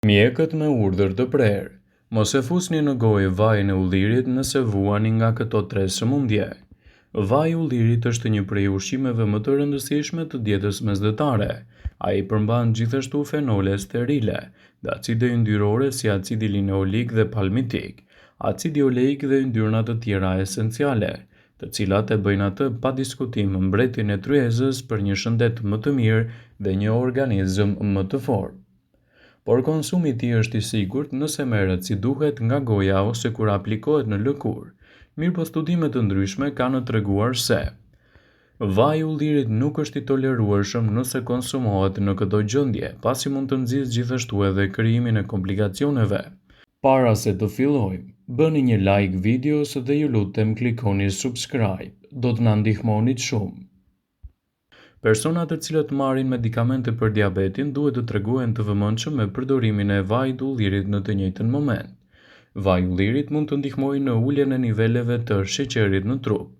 Mjekët me urdhër të prerë. Mos e fusni në gojë vajin e ullirit nëse vuani nga këto 3 sëmundje. Vaji i ullirit është një prej ushqimeve më të rëndësishme të dietës mesdhetare. Ai përmban gjithashtu fenole sterile dhe acide yndyrore si acidi lineolik dhe palmitik, acidi oleik dhe yndyrna të tjera esenciale, të cilat e bëjnë atë pa diskutim mbretin e tryezës për një shëndet më të mirë dhe një organizëm më të fortë. Por konsumi i tij është i sigurt nëse merret si duhet nga goja ose kur aplikohet në lëkurë. Mirëpo studime të ndryshme kanë treguar se vaji i ullirit nuk është i tolerueshëm nëse konsumohet në këto gjendje, pasi mund të nxjisë gjithashtu edhe krijimin e komplikacioneve. Para se të fillojmë, bëni një like videos dhe ju lutem klikoni subscribe, do të na ndihmonit shumë. Personat të cilët marrin medikamente për diabetin duhet të tregojnë të vëmendshëm me përdorimin e vajit të ullirit në të njëjtin moment. Vaji i ullirit mund të ndihmojë në uljen e niveleve të sheqerit në trup.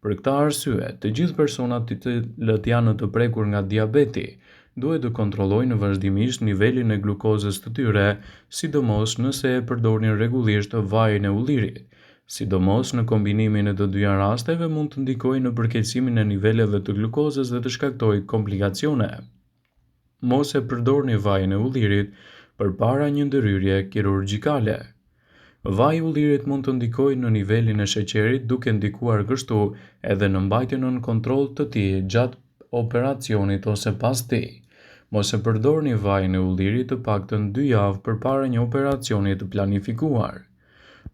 Për këtë arsye, të gjithë personat të cilët janë të prekur nga diabeti duhet të kontrollojnë vazhdimisht nivelin e glukozës të tyre, sidomos nëse e përdorin rregullisht vajin e ullirit. Sidomos në kombinimin e të dyja rasteve mund të ndikojë në përkeqësimin e niveleve të glukozës dhe të shkaktojë komplikacione. Mos e përdorni vajin e ullirit përpara një ndërhyrje kirurgjikale. Vaji i ullirit mund të ndikojë në nivelin e sheqerit duke ndikuar kështu edhe në mbajtjen nën kontroll të tij gjatë operacionit ose pas tij. Mos e përdorni vajin e ullirit të paktën 2 javë përpara një operacioni të planifikuar.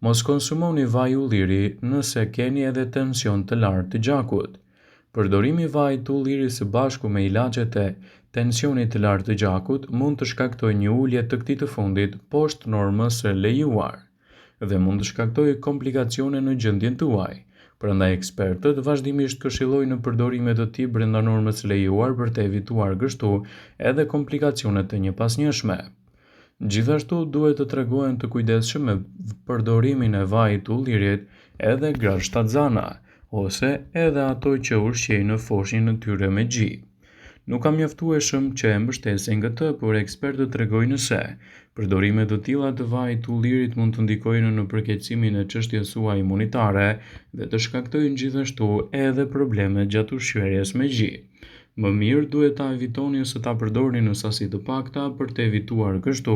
Mos konsumoni vaj ulliri nëse keni edhe tension të lartë të gjakut. Përdorimi i vajit të ullirit së bashku me ilaçet e tensionit të lartë të gjakut mund të shkaktojë një ulje të këtij të fundit poshtë normës së lejuar dhe mund të shkaktojë komplikacione në gjendjen tuaj. Prandaj ekspertët vazhdimisht këshillojnë në përdorime të tij brenda normës së lejuar për të evituar kështu edhe komplikacione të njëpasnjëshme. Gjithashtu duhet të tregohen të kujdesshëm me përdorimin e vajit të ullirit edhe gratë shtatzana ose edhe ato që ushqejnë në foshnjën e tyre me gji. Nuk ka mjaftueshëm që e mbështesin këtë, por ekspertët tregojnë se përdorime të tilla të vajit të ullirit mund të ndikojnë në përkeqësimin e çështjes suaj imunitare dhe të shkaktojnë gjithashtu edhe probleme gjatë ushqyerjes me gji. Më mirë duhet ta evitoni ose ta përdorni në sasi të pakta për të evituar kështu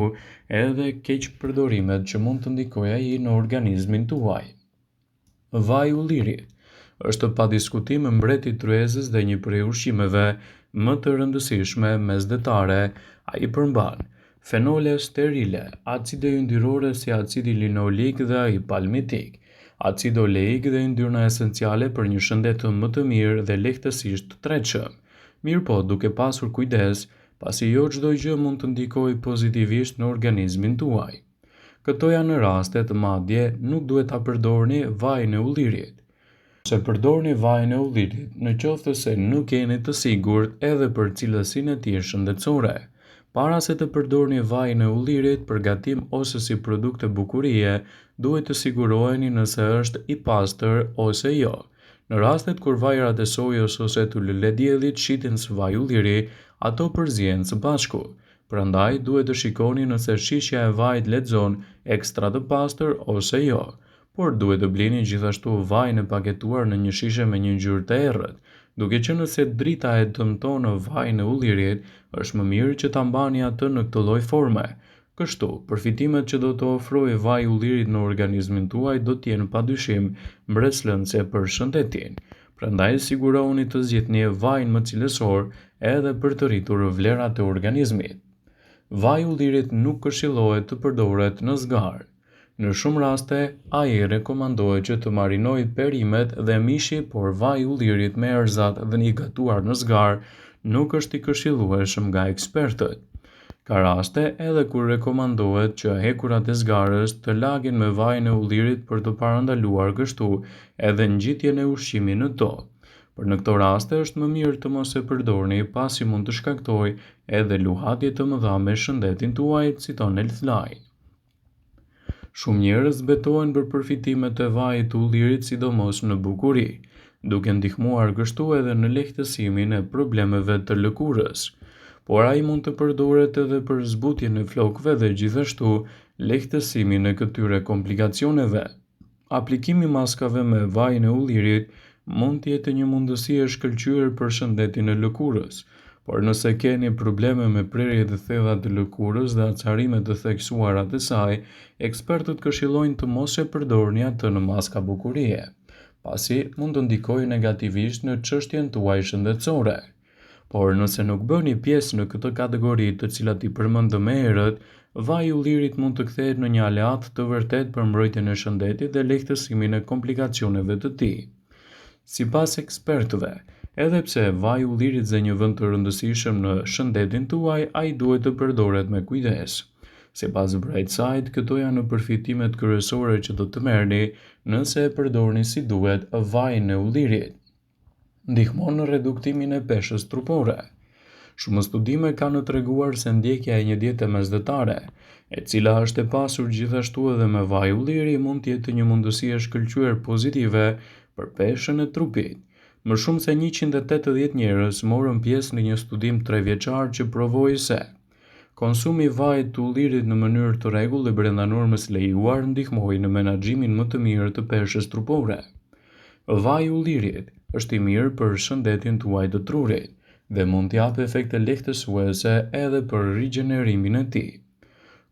edhe keq përdorimet që mund të ndikojë ai në organizmin tuaj. Vaji i ullirit është pa diskutim mbreti i tryezës dhe një prej ushqimeve më të rëndësishme mesdhetare. Ai përmban fenole sterile, acide yndyrore si acidi lineolik dhe ai palmitik, acid oleik dhe yndyrna esenciale për një shëndet më të mirë dhe lehtësisht të tretshëm. Mirëpo duke pasur kujdes, pasi jo çdo gjë mund të ndikojë pozitivisht në organizmin tuaj. Këto janë rastet madje nuk duhet ta përdorni vajin e ullirit. Se përdorni vajin e ullirit në qoftë se nuk jeni të sigurt edhe për cilësinë e tij shëndetësore. Para se të përdorni vajin e ullirit për gatim ose si produkte bukurie, duhet të siguroheni nëse është i pastër ose jo. Në rastet kur vajrat e sojës ose të lulediellit shiten së vaji ulliri, ato përzihen së bashku. Prandaj duhet të shikoni nëse shishja e vajit lexon ekstra të pastër ose jo. Por duhet të blini gjithashtu vajin e paketuar në një shishe me një ngjyrë të errët, duke qenë se drita e dëmton vajin e ullirit, është më mirë që ta mbani atë në këtë lloj forme. Kështu, përfitimet që do të ofrojë vaji i ullirit në organizmin tuaj do të jenë padyshim mbretëslënëse për shëndetin. Prandaj sigurohuni të zgjidhni vajin më cilësor edhe për të rritur vlerat e organizmit. Vaji i ullirit nuk këshillohet të përdoret në zgar. Në shumë raste, ai rekomandohet që të marinojë perimet dhe mishi, por vaji i ullirit me erëzat dhe i gatuar në zgar nuk është i këshillueshëm nga ekspertët. Ka raste edhe kur rekomandohet që hekurat e zgarës të lagen me vajin e ullirit për të parandaluar kështu edhe ngjitjen e ushqimit në to. Por në këto raste është më mirë të mos e përdorni pasi mund të shkaktojë edhe luhatje të mëdha me shëndetin tuaj, citon Healthline. Shumë njerëz betohen për përfitimet e vajit të ullirit sidomos në bukuri, duke ndihmuar kështu edhe në lehtësimin e problemeve të lëkurës. por ai mund të përdoret edhe për zbutjen e flokëve dhe gjithashtu lehtësimin e këtyre komplikacioneve. Aplikimi maskave me vajin e ullirit mund të jetë një mundësi e shkëlqyer për shëndetin e lëkurës, por nëse keni probleme me prerje të thella të lëkurës dhe acarime të theksuara të saj, ekspertët këshillojnë të mos e përdorni atë në maska bukurie, pasi mund të ndikojë negativisht në çështjen tuaj shëndetësore. Por nëse nuk bëni pjesë në këtë kategori të cilat i përmendëm më herët, vaji i ullirit mund të kthehet në një aleat të vërtet për mbrojtjen e shëndetit dhe lehtësimin e komplikacioneve të tij. Sipas ekspertëve, edhe pse vaji i ullirit zë një vend të rëndësishëm në shëndetin tuaj, ai duhet të përdoret me kujdes. Sipas Brightside, këto janë përfitimet kryesore që do të merrni nëse e përdorni si duhet vajin e ullirit. Ndihmon në reduktimin e peshës trupore. Shumë studime kanë treguar se ndjekja e një diete mesdhetare, e cila është e pasur gjithashtu edhe me vaj ulliri, mund të jetë një mundësi e shkëlqyer pozitive për peshën e trupit. Më shumë se 180 njerëz morën pjesë në një studim 3 vjeçar që provoi se konsumi i vajit të ullirit në mënyrë të rregull dhe brenda normës lejuar ndihmoi në menaxhimin më të mirë të peshës trupore. Vaji i ullirit është i mirë për shëndetin tuaj të trurit dhe mund të japë efekte lehtësuese edhe për rigjenerimin e tij.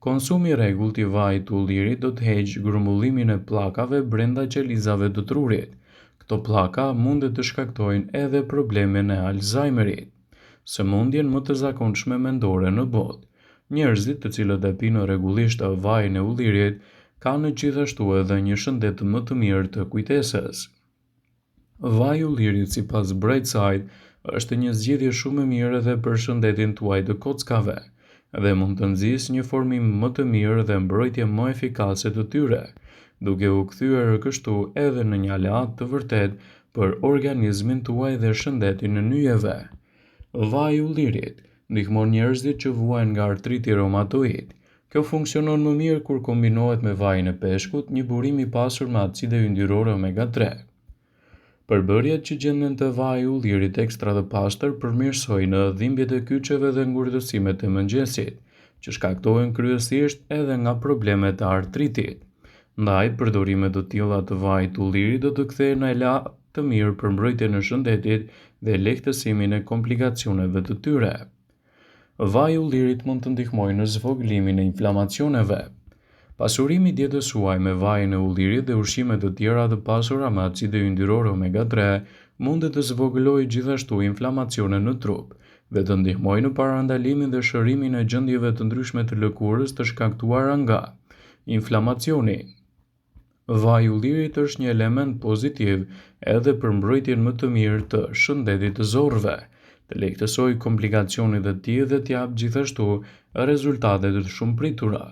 Konsumi i rregullt i vajit të ullirit do të heqë grumbullimin e pllakave brenda qelizave të trurit. Këto pllaka mund të shkaktojnë edhe problemin e Alzheimerit, sëmundjen më të zakonshme mendore në botë. Njerëzit të cilët e pinë rregullisht vajin e ullirit kanë gjithashtu edhe një shëndet më të mirë të kujtesës. Vaji i ullirit sipas Brightside është një zgjidhje shumë e mirë edhe për shëndetin tuaj të kockave dhe mund të nxjisë një formim më të mirë dhe mbrojtje më efikase të tyre, duke u kthyer kështu edhe në një aleat të vërtet për organizmin tuaj dhe shëndetin e nyjeve. Vaji i ullirit ndihmon njerëzit që vuajnë nga artriti reumatoid. Kjo funksionon më mirë kur kombinohet me vajin e peshkut, një burim i pasur me acide yndyrore omega 3. Përbërjet që gjenden te vaji i ullirit ekstra të pastër përmirësojnë dhimbjet e kyçeve dhe ngurtësimet e mëngjesit, që shkaktohen kryesisht edhe nga problemet e artritit. Ndaj, përdorimet të tilla të vajit të ullirit do të kthehen në aleat të mirë për mbrojtjen e shëndetit dhe lehtësimin e komplikacioneve të tyre. Vaji i ullirit mund të ndihmojë në zvoglimin e inflamacioneve. Pasurimi i dietës suaj me vajin e ullirit dhe ushqime të tjera të pasura me acide yndyrore omega 3 mund të zvogëlojë gjithashtu inflamacione në trup dhe të ndihmojë në parandalimin dhe shërimin e gjendjeve të ndryshme të lëkurës të shkaktuara nga inflamacioni. Vaji i ullirit është një element pozitiv edhe për mbrojtjen më të mirë të shëndetit të zorrëve, të lehtësojë komplikacionet e tij dhe të japë gjithashtu rezultate të shumëpritura.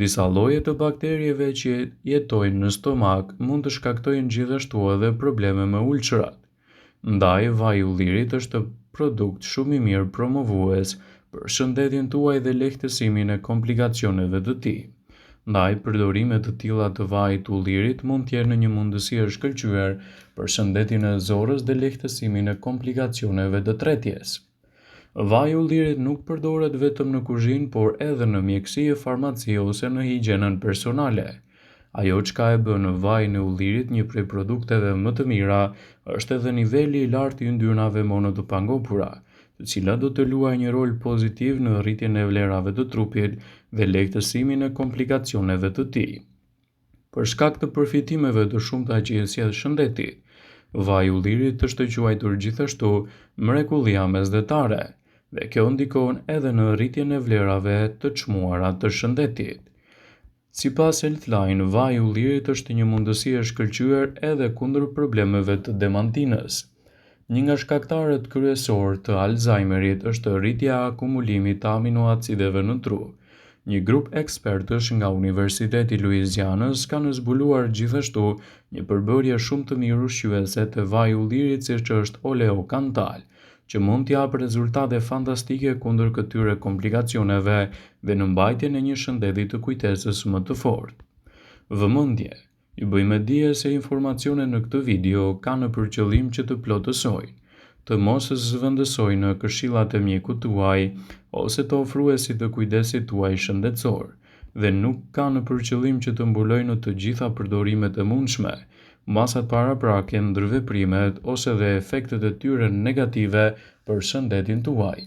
Disa lloje të bakterieve që jetojnë në stomak mund të shkaktojnë gjithashtu edhe probleme me ulçrat. Ndaj, vaji i ullirit është produkt shumë i mirë promovues për shëndetin tuaj dhe lehtësimin e komplikacioneve të tij. Ndaj, përdorimet të tilla të vajit të ullirit mund të jenë një mundësi e shkëlqyer për shëndetin e zorrës dhe lehtësimin e komplikacioneve të tretjes. Vaji i ullirit nuk përdoret vetëm në kuzhinë, por edhe në mjekësi e farmaci ose në higjienën personale. Ajo çka e bën vajin e ullirit një prej produkteve më të mira është edhe niveli i lartë i yndyrnave mono të pangopura, të cilat do të luajë një rol pozitiv në rritjen e vlerave të trupit dhe lehtësimin e komplikacioneve të tij. Për shkak të përfitimeve të shumta që i sjell shëndetit, vaji i ullirit është quajtur gjithashtu mrekullia mesdhetare, dhe kjo ndikon edhe në rritjen e vlerave të çmuara të shëndetit. Sipas Healthline, vaji i ullirit është një mundësi e shkëlqyer edhe kundër problemeve të demantinës. Një nga shkaktarët kryesor të Alzheimerit është rritja e akumulimit të aminoacideve në tru. Një grup ekspertësh nga Universiteti i Louisianës kanë zbuluar gjithashtu një përbërje shumë të mirë ushqyese të vajit të ullirit siç është oleokantal, që mund të japë rezultate fantastike kundër këtyre komplikacioneve dhe në mbajtjen e një shëndeti të kujtesës më të fortë. Vëmendje, ju bëjmë dije se informacionet në këtë video kanë për qëllim që të plotësojnë, të mos zëvendësojnë në këshillat e mjekut tuaj ose të ofruesit të kujdesit tuaj shëndetësor, dhe nuk kanë për qëllim që të mbulojnë të gjitha përdorimet e mundshme, masat paraprake, ndërveprimet ose dhe efektet e tyre negative për shëndetin tuaj.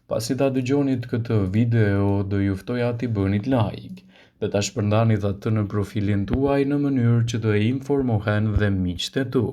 Pasi ta dëgjonit këtë video, do ju ftoja t'i bënit like dhe ta shpërndanit atë në profilin tuaj në mënyrë që të informohen dhe miqtë e tu.